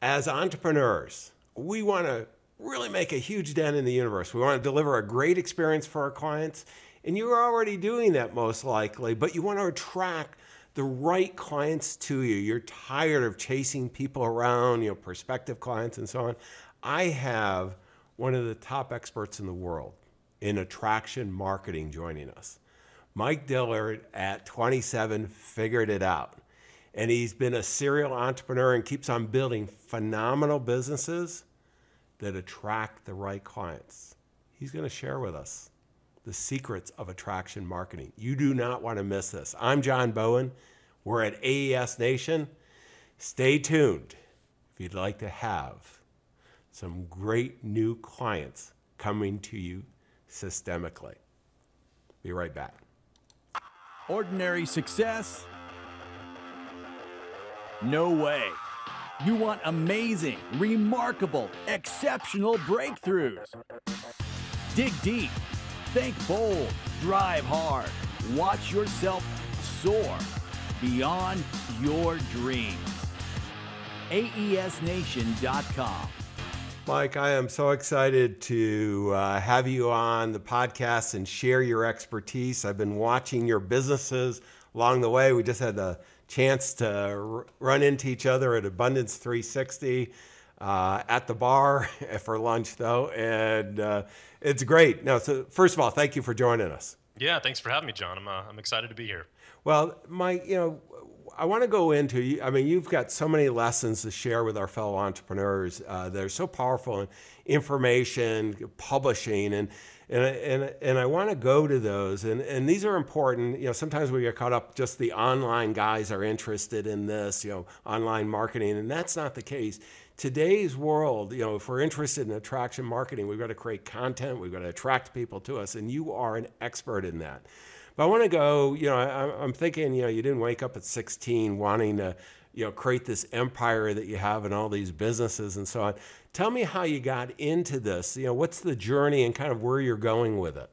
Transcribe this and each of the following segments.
as entrepreneurs, we want to really make a huge dent in the universe. We want to deliver a great experience for our clients. And you're already doing that most likely, but you want to attract the right clients to you. You're tired of chasing people around, prospective clients and so on. I have one of the top experts in the world in attraction marketing joining us. Mike Dillard at 27 figured it out. And he's been a serial entrepreneur and keeps on building phenomenal businesses that attract the right clients. He's going to share with us the secrets of attraction marketing. You do not want to miss this. I'm John Bowen. We're at AES Nation. Stay tuned if you'd like to have some great new clients coming to you systemically. Be right back. Ordinary success? No way. You want amazing, remarkable, exceptional breakthroughs. Dig deep, think bold, drive hard, watch yourself soar beyond your dreams. AESNation.com. Mike, I am so excited to have you on the podcast and share your expertise. I've been watching your businesses along the way. We just had the chance to run into each other at Abundance 360 at the bar for lunch, though, and it's great. No, so first of all, thank you for joining us. Yeah, thanks for having me, John. I'm excited to be here. Well, Mike, I want to go into, you've got so many lessons to share with our fellow entrepreneurs that are so powerful in information, publishing, and I want to go to those. And these are important. Sometimes we get caught up, just the online guys are interested in this, online marketing, and that's not the case. Today's world, if we're interested in attraction marketing, we've got to create content, we've got to attract people to us, and you are an expert in that. But I want to go, I'm thinking, you didn't wake up at 16 wanting to, create this empire that you have and all these businesses and so on. Tell me how you got into this. What's the journey and kind of where you're going with it?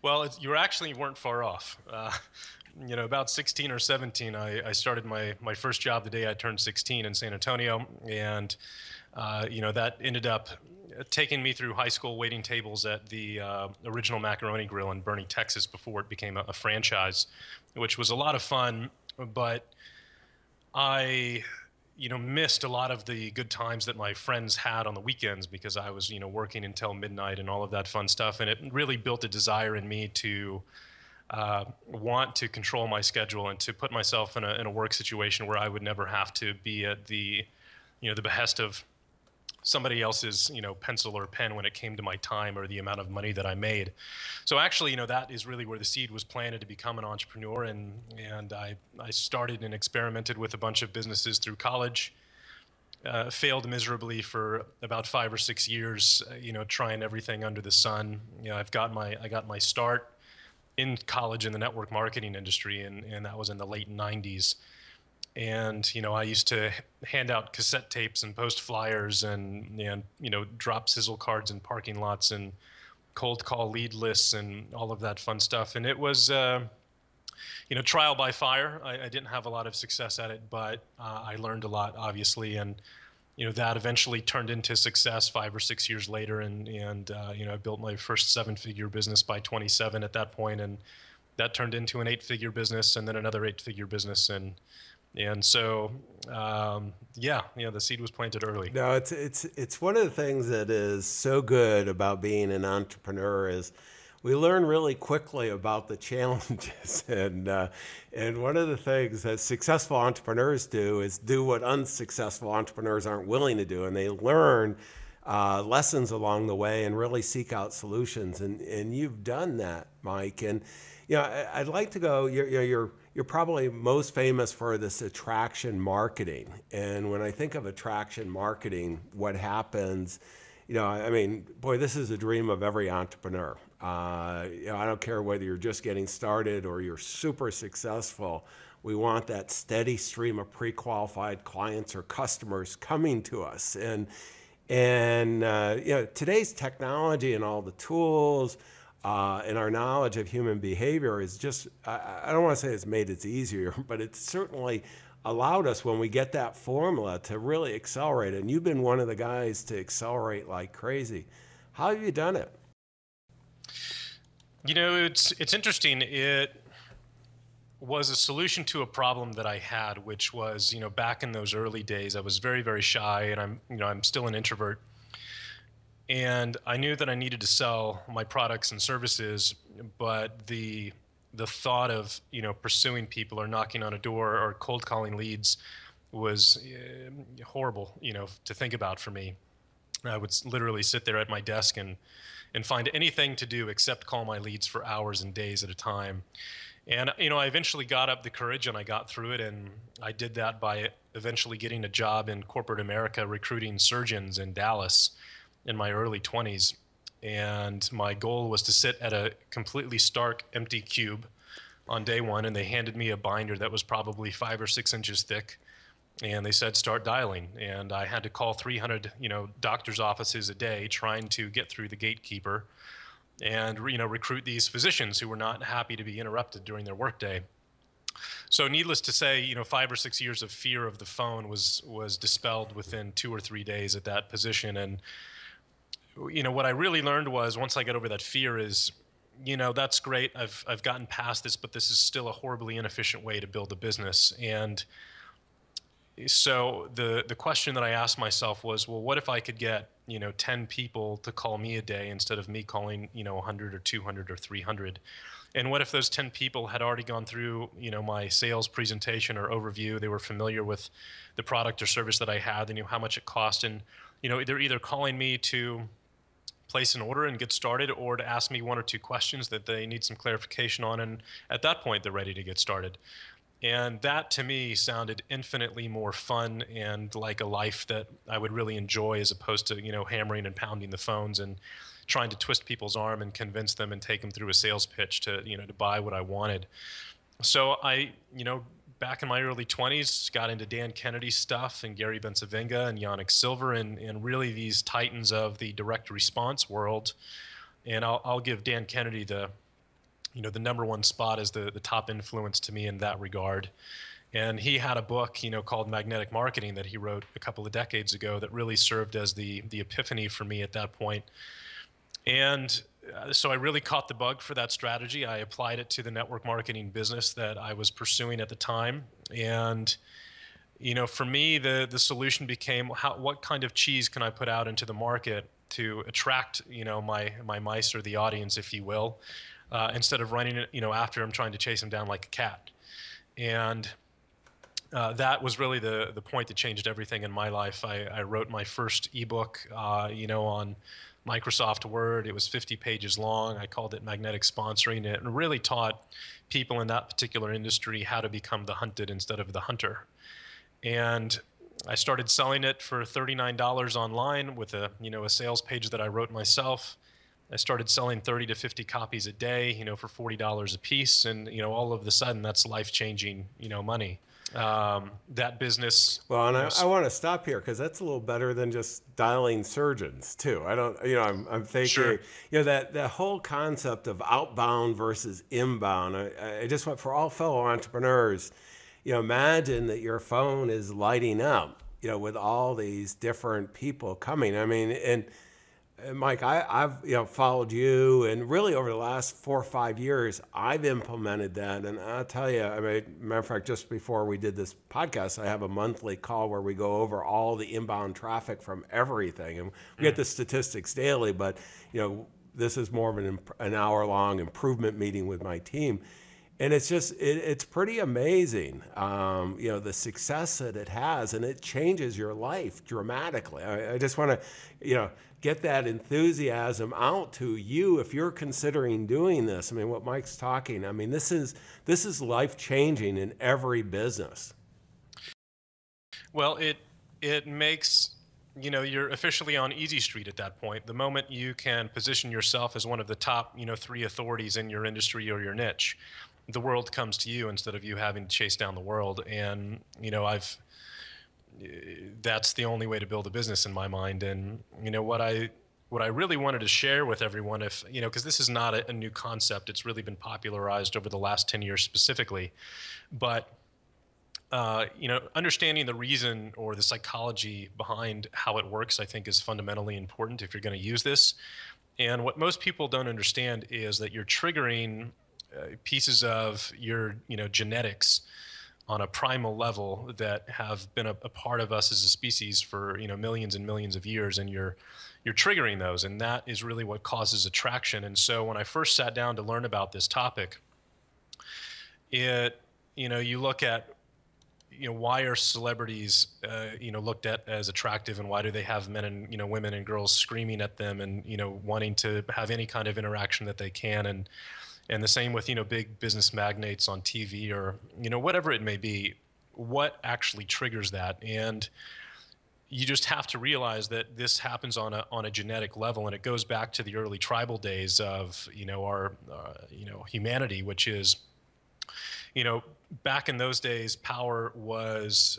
Well, you weren't far off. About 16 or 17, I started my first job the day I turned 16 in San Antonio. And, that ended up taking me through high school waiting tables at the original Macaroni Grill in Boerne, Texas, before it became a franchise, which was a lot of fun. But I, missed a lot of the good times that my friends had on the weekends because I was, working until midnight and all of that fun stuff. And it really built a desire in me to want to control my schedule and to put myself in a work situation where I would never have to be at the behest of somebody else's, pencil or pen when it came to my time or the amount of money that I made. So actually, that is really where the seed was planted to become an entrepreneur. And I started and experimented with a bunch of businesses through college, failed miserably for about 5 or 6 years, trying everything under the sun. I got my start in college in the network marketing industry, and that was in the late 90s. And, I used to hand out cassette tapes and post flyers and drop sizzle cards in parking lots and cold call lead lists and all of that fun stuff. And it was, trial by fire. I didn't have a lot of success at it, but I learned a lot, obviously. And, that eventually turned into success 5 or 6 years later. And I built my first 7-figure business by 27 at that point. And that turned into an 8-figure business and then another 8-figure business. And so, the seed was planted early. No, it's one of the things that is so good about being an entrepreneur is we learn really quickly about the challenges. And one of the things that successful entrepreneurs do is do what unsuccessful entrepreneurs aren't willing to do. And they learn lessons along the way and really seek out solutions. And you've done that, Mike. And, I'd like to go, you're probably most famous for this attraction marketing. And when I think of attraction marketing, what happens, this is a dream of every entrepreneur. I don't care whether you're just getting started or you're super successful. We want that steady stream of pre-qualified clients or customers coming to us. And today's technology and all the tools, and our knowledge of human behavior is just, I don't want to say it's made it easier, but it's certainly allowed us, when we get that formula, to really accelerate. And you've been one of the guys to accelerate like crazy. How have you done it? You know, it's interesting. It was a solution to a problem that I had, which was, back in those early days, I was very, very shy, and I'm still an introvert. And I knew that I needed to sell my products and services, but the thought of, pursuing people or knocking on a door or cold calling leads was horrible, to think about for me. I would literally sit there at my desk and find anything to do except call my leads for hours and days at a time. And, I eventually got up the courage and I got through it. And I did that by eventually getting a job in corporate America, recruiting surgeons in Dallas in my early 20s. And my goal was to sit at a completely stark, empty cube on day one. And they handed me a binder that was probably 5 or 6 inches thick. And they said, start dialing. And I had to call 300, doctors' offices a day, trying to get through the gatekeeper and, recruit these physicians who were not happy to be interrupted during their workday. So needless to say, 5 or 6 years of fear of the phone was dispelled within 2 or 3 days at that position. And, what I really learned was, once I got over that fear, is, that's great. I've gotten past this, but this is still a horribly inefficient way to build a business. And so the question that I asked myself was, well, what if I could get 10 people to call me a day instead of me calling 100 or 200 or 300? And what if those 10 people had already gone through my sales presentation or overview? They were familiar with the product or service that I had. They knew how much it cost, and they're either calling me to place an order and get started, or to ask me 1 or 2 questions that they need some clarification on, and at that point they're ready to get started. And that, to me, sounded infinitely more fun and like a life that I would really enjoy, as opposed to, hammering and pounding the phones and trying to twist people's arm and convince them and take them through a sales pitch to, to buy what I wanted. So I, back in my early 20s, got into Dan Kennedy's stuff and Gary Bencivenga and Yannick Silver and really these titans of the direct response world. And I'll give Dan Kennedy the number one spot as the top influence to me in that regard. And he had a book, called Magnetic Marketing that he wrote a couple of decades ago that really served as the epiphany for me at that point. And so I really caught the bug for that strategy. I applied it to the network marketing business that I was pursuing at the time. And, for me, the solution became, what kind of cheese can I put out into the market to attract, my mice, or the audience, if you will, instead of running, after them, trying to chase them down like a cat. And that was really the point that changed everything in my life. I wrote my first ebook, on Microsoft Word. It was 50 pages long. I called it Magnetic Sponsoring It, and really taught people in that particular industry how to become the hunted instead of the hunter. And I started selling it for $39 online with a sales page that I wrote myself. I started selling 30 to 50 copies a day, for $40 a piece. And, all of a sudden, that's life-changing, money. That business. Well, and I want to stop here, because that's a little better than just dialing surgeons too. I don't, I'm thinking, Sure. That whole concept of outbound versus inbound. I just want, for all fellow entrepreneurs, imagine that your phone is lighting up, with all these different people coming. I mean, and Mike, I've followed you, and really over the last 4 or 5 years, I've implemented that. And I'll tell you, matter of fact, just before we did this podcast, I have a monthly call where we go over all the inbound traffic from everything, and we get the statistics daily. But this is more of an hour-long improvement meeting with my team, and it's just it's pretty amazing, the success that it has, and it changes your life dramatically. I just want to, get that enthusiasm out to you if you're considering doing this. What Mike's talking, this is life-changing in every business. Well, it makes, you're officially on easy street at that point. The moment you can position yourself as one of the top, 3 authorities in your industry or your niche, the world comes to you instead of you having to chase down the world. And, that's the only way to build a business in my mind. And, what I really wanted to share with everyone, if, because this is not a new concept, it's really been popularized over the last 10 years specifically, but understanding the reason or the psychology behind how it works, I think, is fundamentally important if you're going to use this. And what most people don't understand is that you're triggering pieces of your, genetics on a primal level that have been a part of us as a species for, millions and millions of years, and you're triggering those, and that is really what causes attraction. And so when I first sat down to learn about this topic, you look at, why are celebrities, looked at as attractive, and why do they have men and, women and girls screaming at them and, wanting to have any kind of interaction that they can. And the same with, big business magnates on TV or, whatever it may be, what actually triggers that. And you just have to realize that this happens on a genetic level, and it goes back to the early tribal days of, our, humanity, which is, back in those days, power was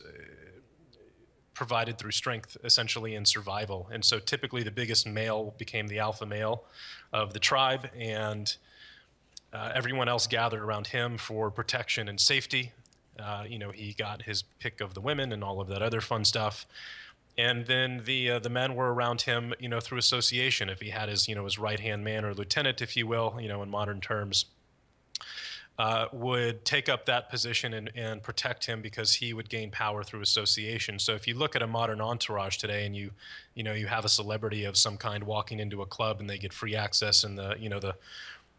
provided through strength, essentially, and survival. And so typically the biggest male became the alpha male of the tribe, and everyone else gathered around him for protection and safety. He got his pick of the women and all of that other fun stuff. And then the men were around him, through association. If he had his, his right-hand man or lieutenant, if you will, in modern terms, would take up that position and protect him because he would gain power through association. So if you look at a modern entourage today, and you have a celebrity of some kind walking into a club and they get free access, and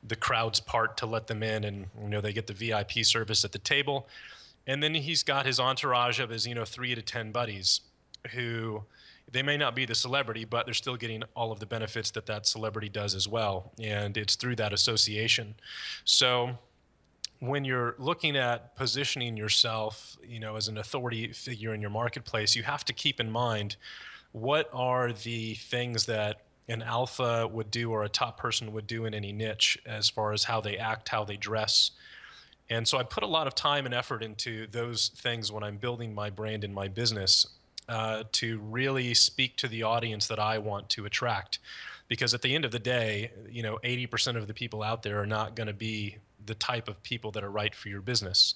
the crowd's part to let them in, and they get the VIP service at the table, and then he's got his entourage of his 3 to 10 buddies who they may not be the celebrity, but they're still getting all of the benefits that celebrity does as well, and it's through that association. So when you're looking at positioning yourself, as an authority figure in your marketplace, you have to keep in mind what are the things that an alpha would do or a top person would do in any niche, as far as how they act, how they dress. And so I put a lot of time and effort into those things when I'm building my brand and my business, to really speak to the audience that I want to attract. Because at the end of the day, 80% of the people out there are not going to be the type of people that are right for your business.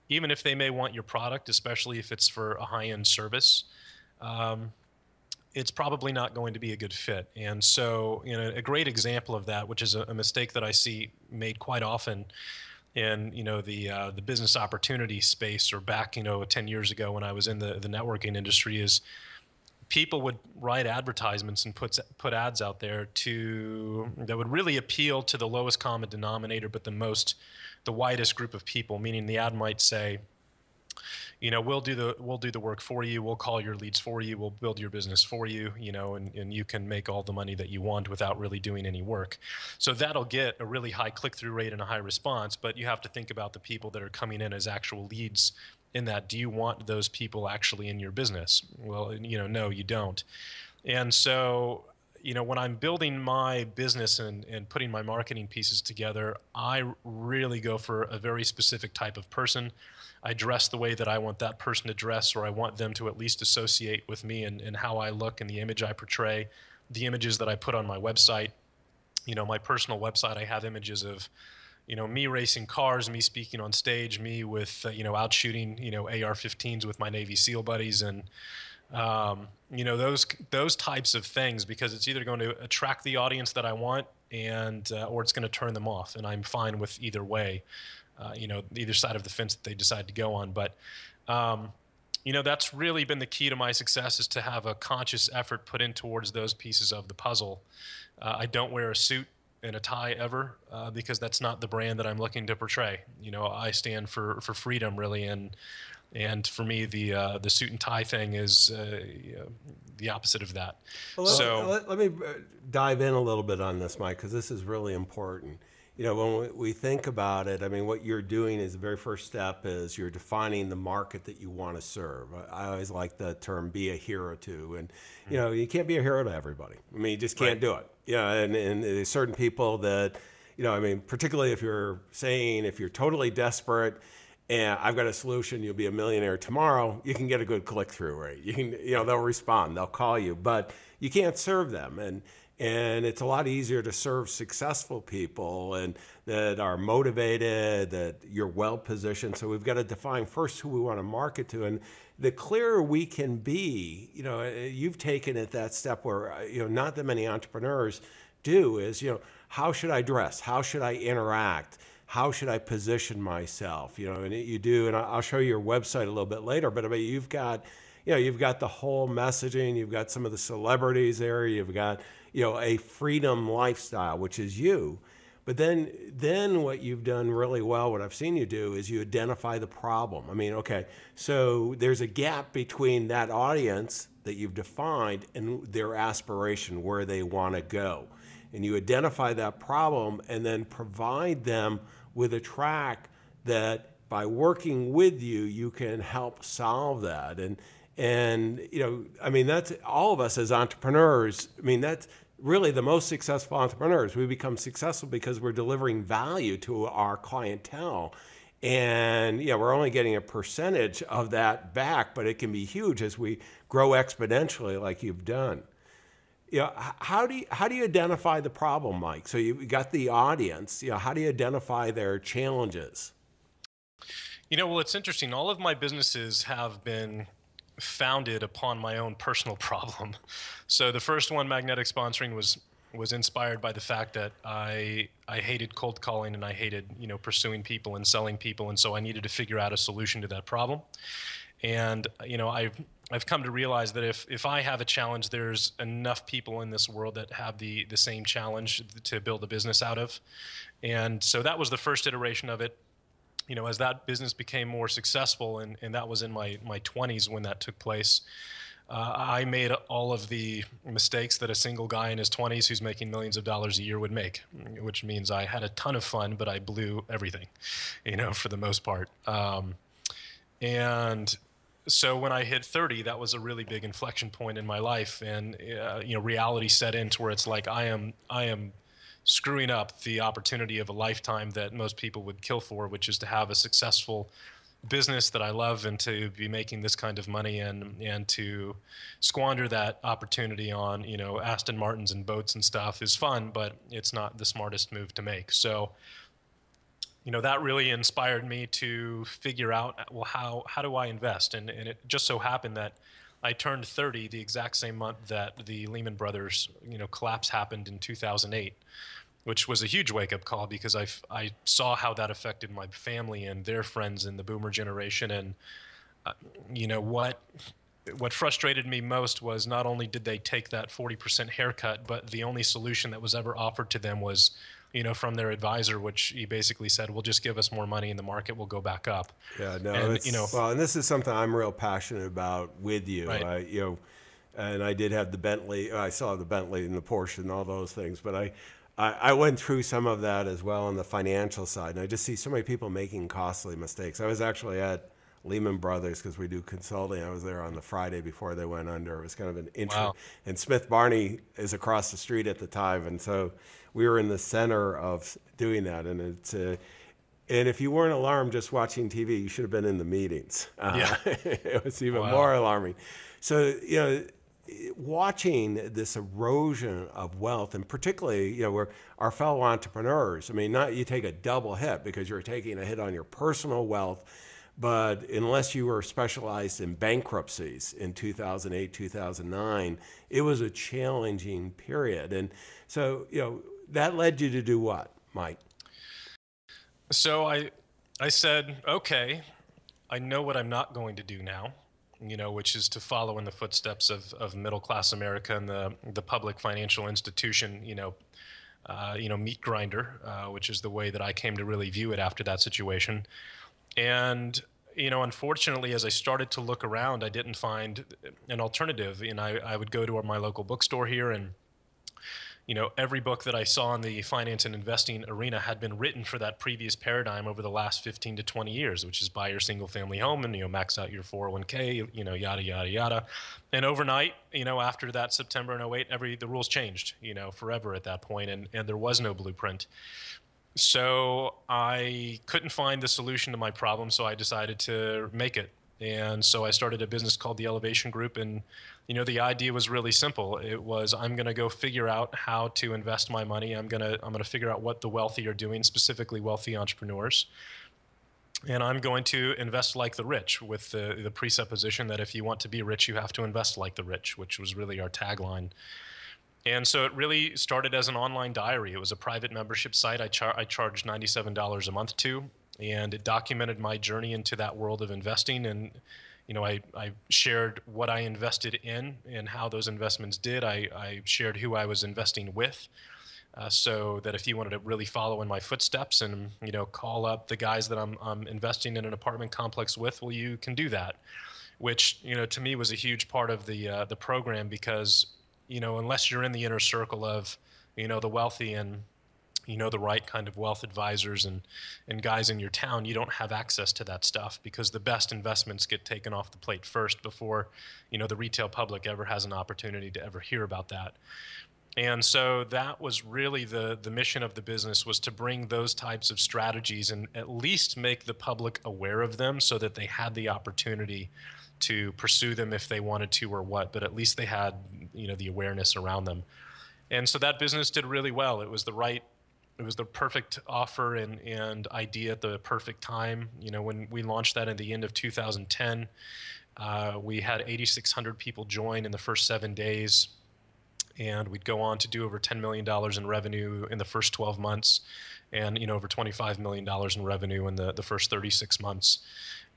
Even if they may want your product, especially if it's for a high-end service, it's probably not going to be a good fit. And so, a great example of that, which is a mistake that I see made quite often in, the business opportunity space, or back, 10 years ago when I was in the networking industry, is people would write advertisements and put ads out there that would really appeal to the lowest common denominator, but the widest group of people. Meaning the ad might say, we'll do the work for you, we'll call your leads for you, we'll build your business for you, and you can make all the money that you want without really doing any work. So that'll get a really high click-through rate and a high response, but you have to think about the people that are coming in as actual leads in that. Do you want those people actually in your business? Well, no, you don't. And so, when I'm building my business and putting my marketing pieces together, I really go for a very specific type of person. I dress the way that I want that person to dress, or I want them to at least associate with me and how I look and the image I portray, the images that I put on my website. My personal website, I have images of, me racing cars, me speaking on stage, me with, out shooting, AR-15s with my Navy SEAL buddies, and, those types of things, because it's either going to attract the audience that I want or it's going to turn them off. And I'm fine with either way, either side of the fence that they decide to go on. But, that's really been the key to my success, is to have a conscious effort put in towards those pieces of the puzzle. I don't wear a suit and a tie ever, because that's not the brand that I'm looking to portray. I stand for freedom, really, and for me, the suit and tie thing is the opposite of that. Well, let me dive in a little bit on this, Mike, because this is really important. When we think about it, I mean, what you're doing is the very first step is you're defining the market that you want to serve. I always like the term "be a hero to," and you can't be a hero to everybody. I mean, you just can't do it. And there's certain people that, I mean, particularly if you're totally desperate and I've got a solution, you'll be a millionaire tomorrow, you can get a good click-through rate. You can, they'll respond, they'll call you, but you can't serve them. And it's a lot easier to serve successful people and that are motivated, that you're well positioned. So we've got to define first who we want to market to. And the clearer we can be, you've taken it that step where, not that many entrepreneurs do is, how should I dress? How should I interact? How should I position myself? And you do, and I'll show you your website a little bit later, but you've got, you've got the whole messaging, you've got some of the celebrities there, you've got, a freedom lifestyle, which is you. But then what you've done really well, what I've seen you do, is you identify the problem. I mean, okay, so there's a gap between that audience that you've defined and their aspiration, where they want to go. And you identify that problem and then provide them with a track that by working with you, you can help solve that. And that's all of us as entrepreneurs. That's really the most successful entrepreneurs. We become successful because we're delivering value to our clientele. And we're only getting a percentage of that back, but it can be huge as we grow exponentially like you've done. How do you identify the problem, Mike? So you got the audience. How do you identify their challenges? Well, it's interesting. All of my businesses have been founded upon my own personal problem. So the first one, Magnetic Sponsoring, was inspired by the fact that I hated cold calling and I hated pursuing people and selling people, and so I needed to figure out a solution to that problem. And I've come to realize that if I have a challenge, there's enough people in this world that have the same challenge to build a business out of. And so that was the first iteration of it. As that business became more successful, and that was in my 20s when that took place, I made all of the mistakes that a single guy in his 20s who's making millions of dollars a year would make, which means I had a ton of fun, but I blew everything, for the most part. And so when I hit 30, that was a really big inflection point in my life, and reality set in to where it's like I am screwing up the opportunity of a lifetime that most people would kill for, which is to have a successful business that I love and to be making this kind of money, and to squander that opportunity on Aston Martins and boats and stuff is fun, but it's not the smartest move to make. So that really inspired me to figure out, well, how do I invest? And it just so happened that I turned 30 the exact same month that the Lehman Brothers collapse happened in 2008, which was a huge wake-up call because I saw how that affected my family and their friends in the boomer generation. And what frustrated me most was not only did they take that 40% haircut, but the only solution that was ever offered to them was from their advisor, which he basically said, well, just give us more money and the market will go back up. Yeah, no, and, well, and this is something I'm real passionate about with you. Right. And I did have the Bentley, I still have the Bentley and the Porsche and all those things, but I went through some of that as well on the financial side. And I just see so many people making costly mistakes. I was actually at Lehman Brothers because we do consulting. I was there on the Friday before they went under. It was kind of an intro. Wow. And Smith Barney is across the street at the time. And so we were in the center of doing that. And and if you weren't alarmed just watching TV, you should have been in the meetings. Yeah. It was even more alarming. So, watching this erosion of wealth, and particularly, where our fellow entrepreneurs, not you take a double hit because you're taking a hit on your personal wealth, but unless you were specialized in bankruptcies in 2008, 2009, it was a challenging period. And so, that led you to do what, Mike? So I said, okay, I know what I'm not going to do now, which is to follow in the footsteps of middle-class America and the public financial institution, meat grinder, which is the way that I came to really view it after that situation. And, unfortunately, as I started to look around, I didn't find an alternative. And I would go to my local bookstore here, and every book that I saw in the finance and investing arena had been written for that previous paradigm over the last 15 to 20 years, which is buy your single family home and, max out your 401k, yada, yada, yada. And overnight, after that September in 08, the rules changed, forever at that point, and there was no blueprint. So I couldn't find the solution to my problem, so I decided to make it. And so I started a business called the Elevation Group. And, the idea was really simple. It was, I'm going to go figure out how to invest my money. I'm going to figure out what the wealthy are doing, specifically wealthy entrepreneurs. And I'm going to invest like the rich, with the presupposition that if you want to be rich, you have to invest like the rich, which was really our tagline. And so it really started as an online diary. It was a private membership site I charged $97 a month to, and it documented my journey into that world of investing. And I shared what I invested in and how those investments did. I shared who I was investing with, so that if you wanted to really follow in my footsteps and call up the guys that I'm investing in an apartment complex with, well, you can do that. Which to me was a huge part of the program, because unless you're in the inner circle of the wealthy and the right kind of wealth advisors and guys in your town, you don't have access to that stuff, because the best investments get taken off the plate first before the retail public ever has an opportunity to ever hear about that. And so that was really the mission of the business, was to bring those types of strategies and at least make the public aware of them, so that they had the opportunity to pursue them if they wanted to or what, but at least they had the awareness around them. And so that business did really well. It was the perfect offer and idea at the perfect time. When we launched that in the end of 2010, we had 8,600 people join in the first 7 days, and we'd go on to do over $10 million in revenue in the first 12 months, and over $25 million in revenue in the first 36 months.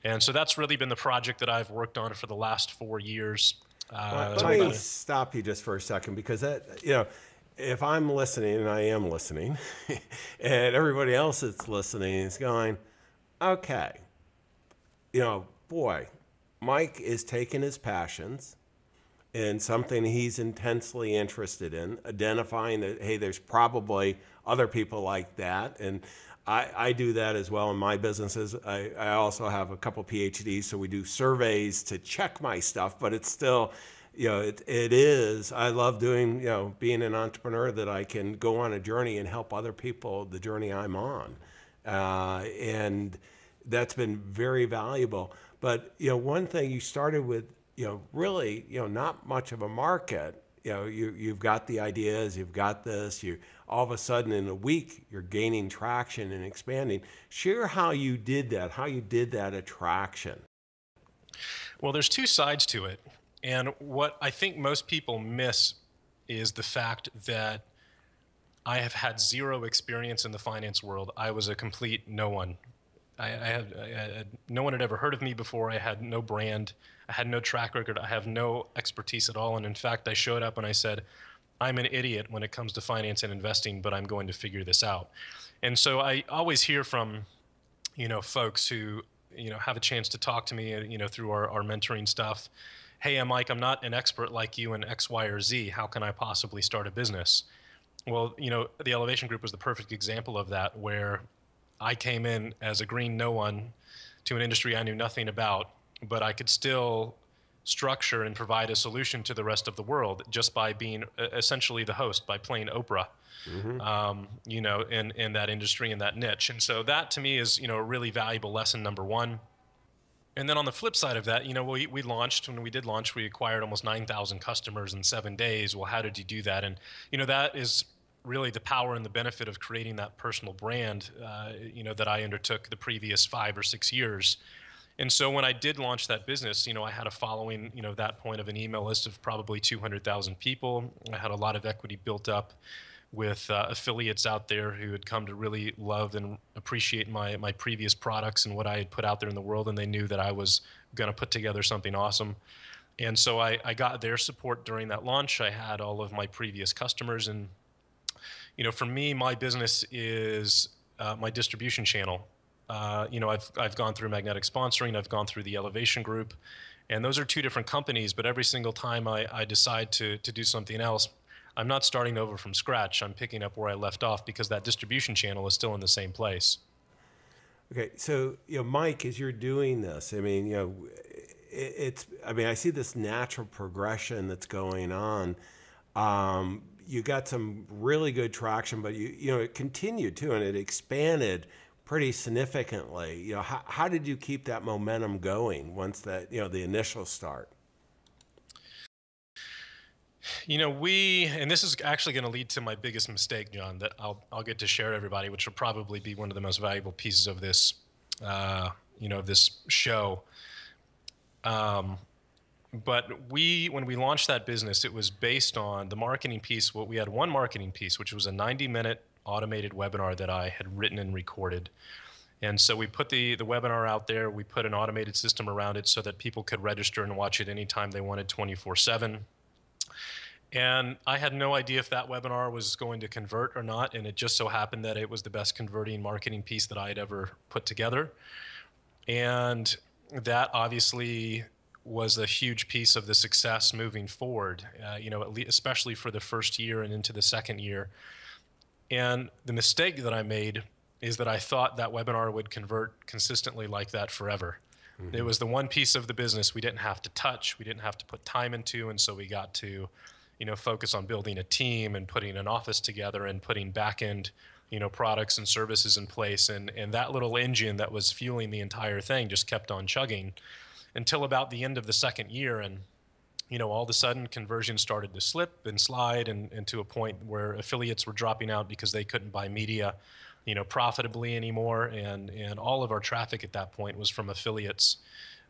And so that's really been the project that I've worked on for the last 4 years. Let me stop you just for a second, because that, if I'm listening, and I am listening, and everybody else that's listening is going, okay, boy, Mike is taking his passions and something he's intensely interested in, identifying that, hey, there's probably other people like that. And I do that as well in my businesses. I also have a couple PhDs, so we do surveys to check my stuff, but it's still, it is, I love doing, being an entrepreneur, that I can go on a journey and help other people the journey I'm on. And that's been very valuable. But, one thing you started with, really, not much of a market. You've got the ideas, you've got this, all of a sudden in a week, you're gaining traction and expanding. Share how you did that attraction. Well, there's two sides to it. And what I think most people miss is the fact that I have had zero experience in the finance world. I was a complete no one. No one had ever heard of me before. I had no brand. I had no track record. I have no expertise at all. And in fact, I showed up and I said, I'm an idiot when it comes to finance and investing, but I'm going to figure this out. And so I always hear from, folks who, have a chance to talk to me, through our mentoring stuff. Hey, Mike, I'm not an expert like you in X, Y, or Z. How can I possibly start a business? Well, the Elevation Group was the perfect example of that, where I came in as a green no one to an industry I knew nothing about, but I could still structure and provide a solution to the rest of the world just by being essentially the host, by playing Oprah, in that industry, in that niche. And so that to me is, a really valuable lesson, number one. And then on the flip side of that, we launched, when we did launch, we acquired almost 9,000 customers in 7 days. Well, how did you do that? And, that is really the power and the benefit of creating that personal brand, that I undertook the previous 5 or 6 years. And so when I did launch that business, I had a following, that point of an email list of probably 200,000 people. I had a lot of equity built up with affiliates out there who had come to really love and appreciate my previous products and what I had put out there in the world. And they knew that I was going to put together something awesome. And so I got their support during that launch. I had all of my previous customers. And, for me, my business is my distribution channel. I've gone through Magnetic Sponsoring, I've gone through the Elevation Group, and those are two different companies, but every single time I decide to do something else, I'm not starting over from scratch. I'm picking up where I left off, because that distribution channel is still in the same place. Okay, so, Mike, as you're doing this, I mean, I see this natural progression that's going on. You got some really good traction, but it continued too, and it expanded pretty significantly. How did you keep that momentum going once that, the initial start? And this is actually going to lead to my biggest mistake, John, that I'll get to share to everybody, which will probably be one of the most valuable pieces of this, this show. But when we launched that business, it was based on the marketing piece. We had one marketing piece, which was a 90-minute automated webinar that I had written and recorded. And so we put the webinar out there. We put an automated system around it so that people could register and watch it anytime they wanted, 24/7. And I had no idea if that webinar was going to convert or not. And it just so happened that it was the best converting marketing piece that I had ever put together. And that obviously was a huge piece of the success moving forward, especially for the first year and into the second year. And the mistake that I made is that I thought that webinar would convert consistently like that forever. Mm-hmm. It was the one piece of the business we didn't have to touch, we didn't have to put time into, and so we got to, focus on building a team and putting an office together and putting back-end, products and services in place. And that little engine that was fueling the entire thing just kept on chugging until about the end of the second year. And all of a sudden conversion started to slip and slide and to a point where affiliates were dropping out because they couldn't buy media, profitably anymore. And all of our traffic at that point was from affiliates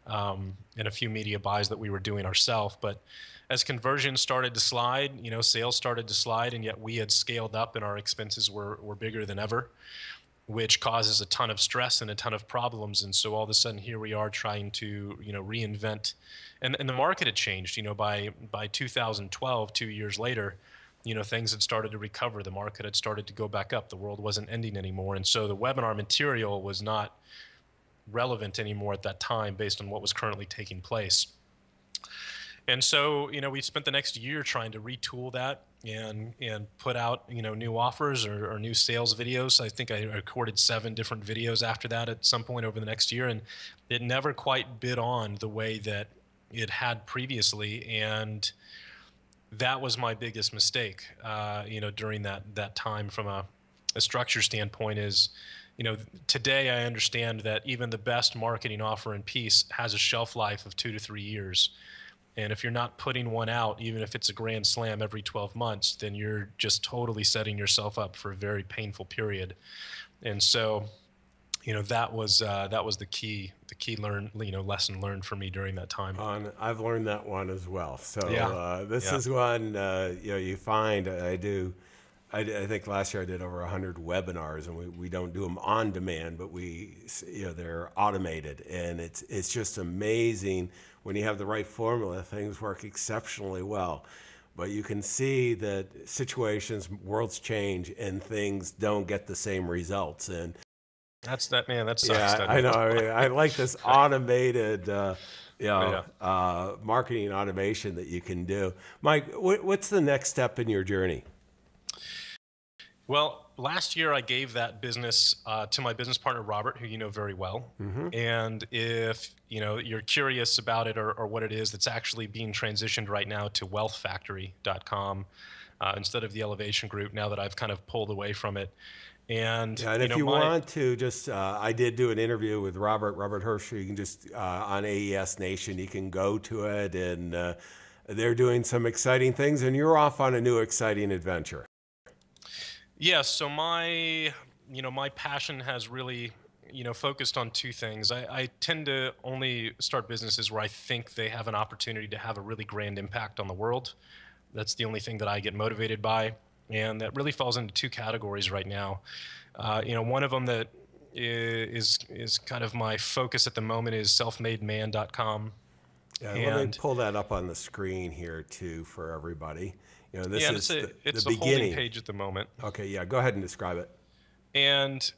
and a few media buys that we were doing ourselves. But as conversion started to slide, sales started to slide, and yet we had scaled up and our expenses were bigger than ever, which causes a ton of stress and a ton of problems. And so all of a sudden here we are trying to, reinvent, and the market had changed, by 2012, 2 years later, things had started to recover. The market had started to go back up. The world wasn't ending anymore. And so the webinar material was not relevant anymore at that time based on what was currently taking place. And so, we spent the next year trying to retool that and put out, new offers or new sales videos. I think I recorded 7 different videos after that at some point over the next year, and it never quite bid on the way that it had previously. And that was my biggest mistake, during that time from a structure standpoint is, today I understand that even the best marketing offer and piece has a shelf life of 2 to 3 years. And if you're not putting one out, even if it's a grand slam every 12 months, then you're just totally setting yourself up for a very painful period. And so, that was the key lesson learned for me during that time. I've learned that one as well. So yeah. This is one, you find I think last year I did over 100 webinars, and we don't do them on demand, but they're automated, and it's just amazing when you have the right formula, things work exceptionally well. But you can see that situations, worlds change, and things don't get the same results. And that sucks. Yeah, I know. I like this automated, marketing automation that you can do. Mike, what's the next step in your journey? Well, last year I gave that business to my business partner, Robert, who you know very well. Mm-hmm. And if you're curious about it or what it is, it's actually being transitioned right now to wealthfactory.com instead of the Elevation Group, now that I've kind of pulled away from it. And if you want to just, I did do an interview with Robert Hirsch. You can just, on AES Nation, you can go to it, and they're doing some exciting things, and you're off on a new exciting adventure. Yeah, so my passion has really, focused on 2 things. I tend to only start businesses where I think they have an opportunity to have a really grand impact on the world. That's the only thing that I get motivated by, and that really falls into 2 categories right now. One of them that is kind of my focus at the moment is selfmademan.com. Yeah, let me pull that up on the screen here too for everybody. This is it's the a beginning holding page at the moment. Okay, yeah, go ahead and describe it. And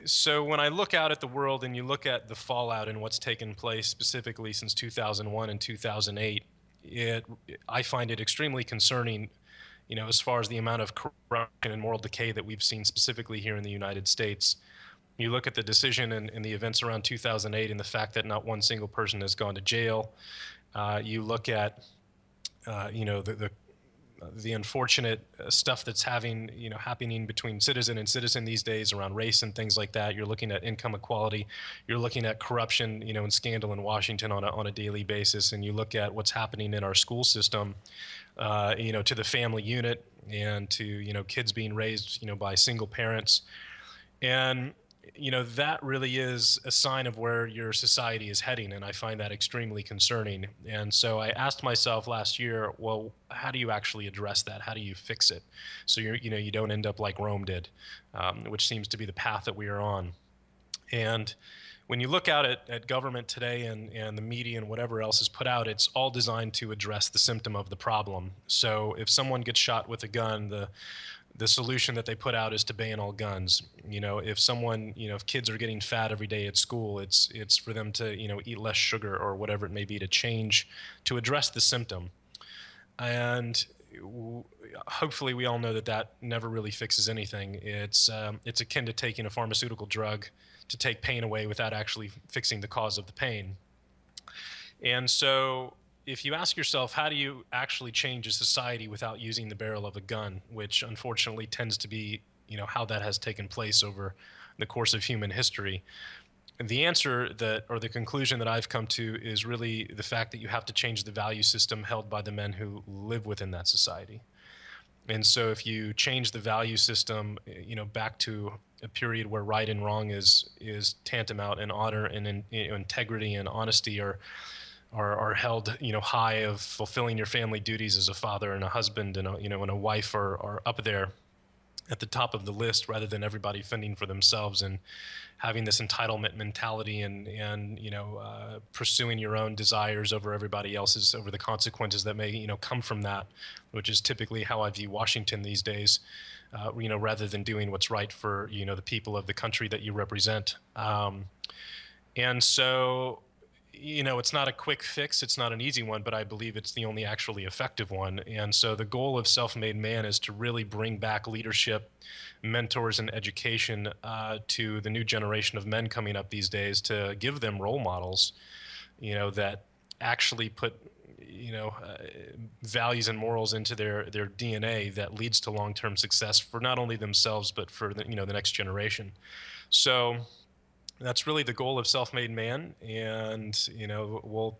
so when I look out at the world and you look at the fallout and what's taken place specifically since 2001 and 2008, I find it extremely concerning, as far as the amount of corruption and moral decay that we've seen specifically here in the United States. You look at the decision and the events around 2008 and the fact that not one single person has gone to jail. You look at, the unfortunate stuff that's happening between citizen and citizen these days around race and things like that. You're looking at income equality. You're looking at corruption, and scandal in Washington on a daily basis. And you look at what's happening in our school system, to the family unit and to, kids being raised, by single parents. And that really is a sign of where your society is heading, and I find that extremely concerning. And so I asked myself last year, well, how do you actually address that? How do you fix it? So you don't end up like Rome did, which seems to be the path that we are on. And when you look out at government today and the media and whatever else is put out, it's all designed to address the symptom of the problem. So if someone gets shot with a gun, the solution that they put out is to ban all guns. If kids are getting fat every day at school, it's for them to, eat less sugar or whatever it may be, to address the symptom. And hopefully we all know that never really fixes anything. It's akin to taking a pharmaceutical drug to take pain away without actually fixing the cause of the pain. And so if you ask yourself, how do you actually change a society without using the barrel of a gun, which unfortunately tends to be, how that has taken place over the course of human history, and the answer or the conclusion that I've come to is really the fact that you have to change the value system held by the men who live within that society. And so if you change the value system, back to a period where right and wrong is tantamount, and honor and integrity and honesty are held, high, of fulfilling your family duties as a father and a husband and a wife are up there at the top of the list, rather than everybody fending for themselves and having this entitlement mentality and pursuing your own desires over everybody else's, over the consequences that may come from that, which is typically how I view Washington these days, rather than doing what's right for the people of the country that you represent. And so it's not a quick fix, it's not an easy one, but I believe it's the only actually effective one. And so the goal of Self-Made Man is to really bring back leadership, mentors, and education to the new generation of men coming up these days, to give them role models, that actually put values and morals into their DNA that leads to long-term success for not only themselves but for the next generation. So that's really the goal of Self-Made Man, and we'll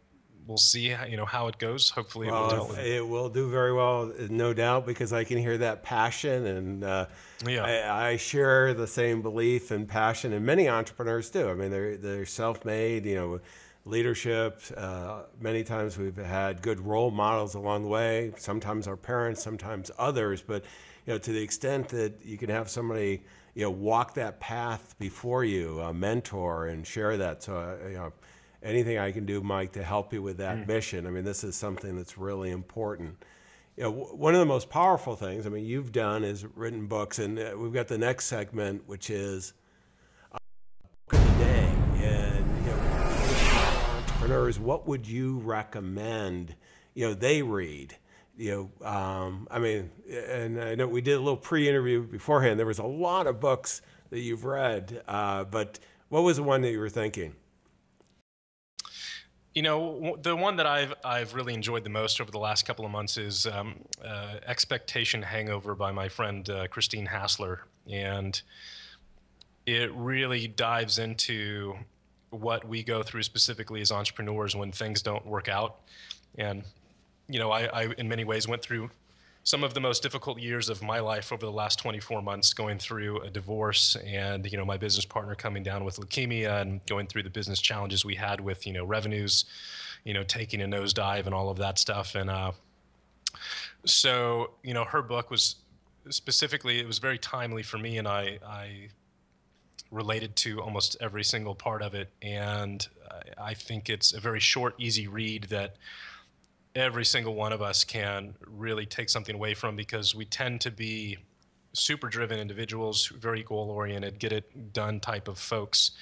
see how it goes. Hopefully it will do very well, no doubt, because I can hear that passion, and I share the same belief and passion, and many entrepreneurs do. I mean, they're self-made, leadership. Many times we've had good role models along the way, sometimes our parents, sometimes others, but to the extent that you can have somebody walk that path before you, a mentor, and share that. So, anything I can do, Mike, to help you with that mission. I mean, this is something that's really important. One of the most powerful things, you've done is written books, and we've got the next segment, which is book of the day. And, entrepreneurs, what would you recommend, they read? And I know we did a little pre-interview beforehand. There was a lot of books that you've read, but what was the one that you were thinking? The one that I've really enjoyed the most over the last couple of months is Expectation Hangover by my friend Christine Hassler, and it really dives into what we go through specifically as entrepreneurs when things don't work out. And I in many ways went through some of the most difficult years of my life over the last 24 months, going through a divorce and, my business partner coming down with leukemia, and going through the business challenges we had with, revenues, taking a nosedive and all of that stuff. And so, her book was specifically, it was very timely for me, and I related to almost every single part of it. And I think it's a very short, easy read that every single one of us can really take something away from, because we tend to be super driven individuals, very goal oriented, get it done type of folks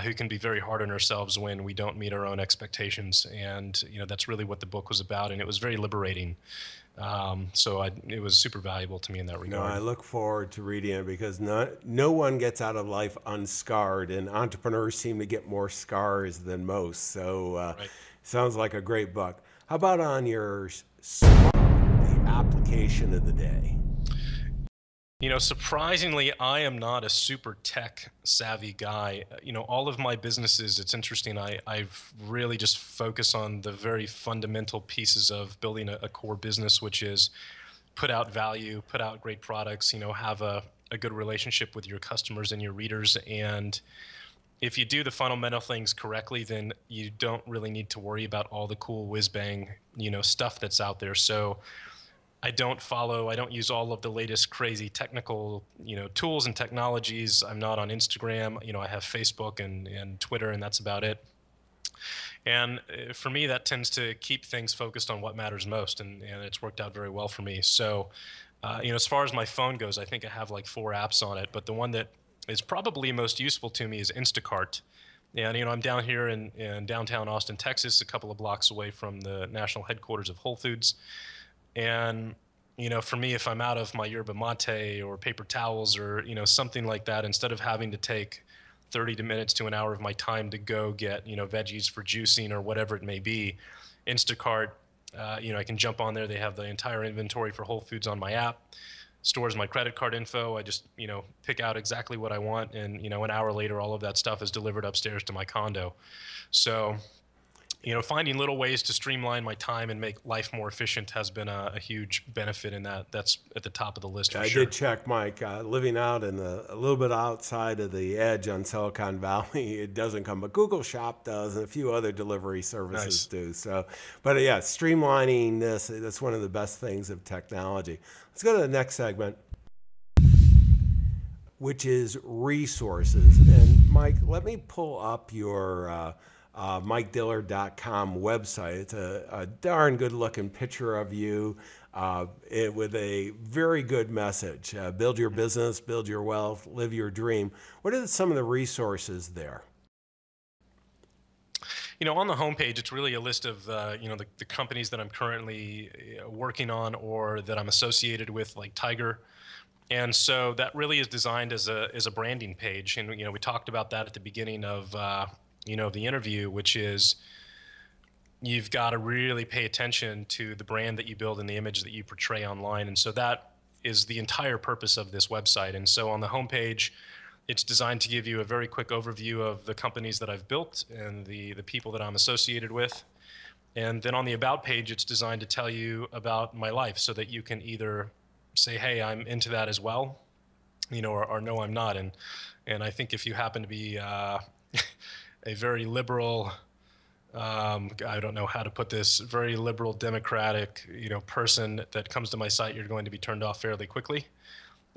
who can be very hard on ourselves when we don't meet our own expectations. And that's really what the book was about, and it was very liberating. So it was super valuable to me in that regard. I look forward to reading it, because no one gets out of life unscarred, and entrepreneurs seem to get more scars than most. So Right. Sounds like a great book. How about on your Smart, the application of the day? Surprisingly, I am not a super tech savvy guy. All of my businesses, it's interesting. I've really just focused on the very fundamental pieces of building a core business, which is put out value, put out great products, have a good relationship with your customers and your readers. And if you do the fundamental things correctly, then you don't really need to worry about all the cool whiz bang, stuff that's out there. So I don't use all of the latest crazy technical, tools and technologies. I'm not on Instagram. I have Facebook and Twitter, and that's about it. And for me, that tends to keep things focused on what matters most, and it's worked out very well for me. So, as far as my phone goes, I think I have like 4 apps on it, but the one that is probably most useful to me is Instacart. And, I'm down here in downtown Austin, Texas, a couple of blocks away from the national headquarters of Whole Foods. And, for me, if I'm out of my yerba mate or paper towels or, something like that, instead of having to take 30 minutes to an hour of my time to go get, veggies for juicing or whatever it may be, Instacart, I can jump on there. They have the entire inventory for Whole Foods on my app, stores my credit card info. I just, pick out exactly what I want. And, an hour later, all of that stuff is delivered upstairs to my condo. So, finding little ways to streamline my time and make life more efficient has been a huge benefit in that. That's at the top of the list for sure. I did check, Mike, living out in a little bit outside of the edge on Silicon Valley, it doesn't come, but Google Shop does, and a few other delivery services do. So, but yeah, streamlining this, that's one of the best things of technology. Let's go to the next segment, which is resources. And Mike, let me pull up your MikeDillard.com website. It's a darn good looking picture of you with a very good message. Build your business, build your wealth, live your dream. What are some of the resources there? On the homepage, it's really a list of the companies that I'm currently working on or that I'm associated with, like Tiger. And so that really is designed as a branding page. And we talked about that at the beginning of the interview, which is you've got to really pay attention to the brand that you build and the image that you portray online. And so that is the entire purpose of this website. And so on the homepage, it's designed to give you a very quick overview of the companies that I've built and the people that I'm associated with. And then on the About page, it's designed to tell you about my life so that you can either say, hey, I'm into that as well, or no, I'm not. And I think if you happen to be a very liberal, I don't know how to put this, very liberal democratic, person that comes to my site, you're going to be turned off fairly quickly.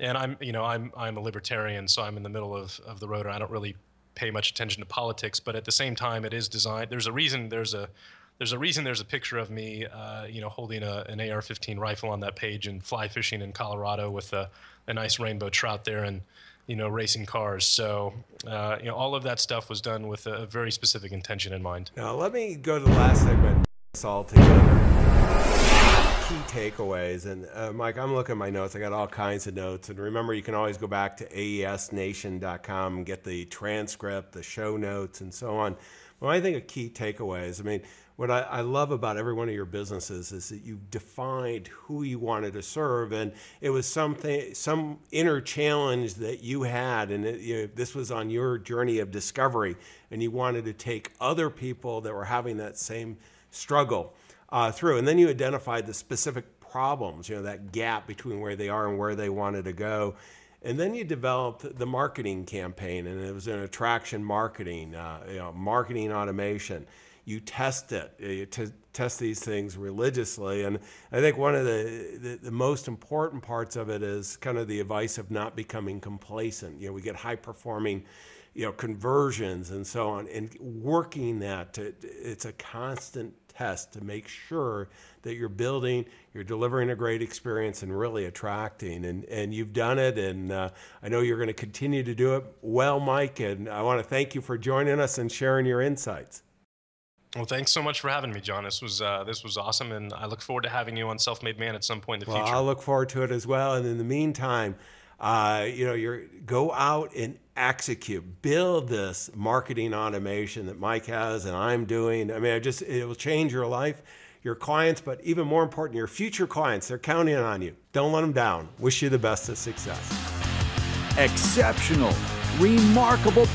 And I'm a libertarian, so I'm in the middle of the road, and I don't really pay much attention to politics. But at the same time, it is designed. There's a reason. There's a picture of me, holding an AR-15 rifle on that page and fly fishing in Colorado with a nice rainbow trout there, and racing cars. So, all of that stuff was done with a very specific intention in mind. Now, let me go to the last segment, this all together. Key takeaways. And Mike, I'm looking at my notes. I got all kinds of notes. And remember, you can always go back to aesnation.com and get the transcript, the show notes, and so on. When I think of key takeaways, what I love about every one of your businesses is that you defined who you wanted to serve, and it was some inner challenge that you had, and this was on your journey of discovery, and you wanted to take other people that were having that same struggle through, and then you identified the specific problems, that gap between where they are and where they wanted to go. And then you developed the marketing campaign, and it was an attraction marketing, marketing automation. You test it, you test these things religiously. And I think one of the most important parts of it is kind of the advice of not becoming complacent. We get high performing, conversions and so on, and working that, it's a constant test to make sure that you're delivering a great experience and really attracting. And you've done it, and I know you're going to continue to do it well, Mike, and I want to thank you for joining us and sharing your insights. Well, thanks so much for having me, John. This was awesome, and I look forward to having you on Self-Made Man at some point in the future. I'll look forward to it as well. And in the meantime, go out and execute, build this marketing automation that Mike has and I'm doing. It will change your life. your clients, but even more important, your future clients. They're counting on you. Don't let them down. Wish you the best of success. Exceptional, remarkable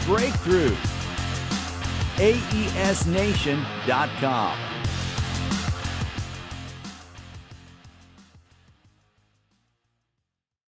breakthroughs. AESNation.com.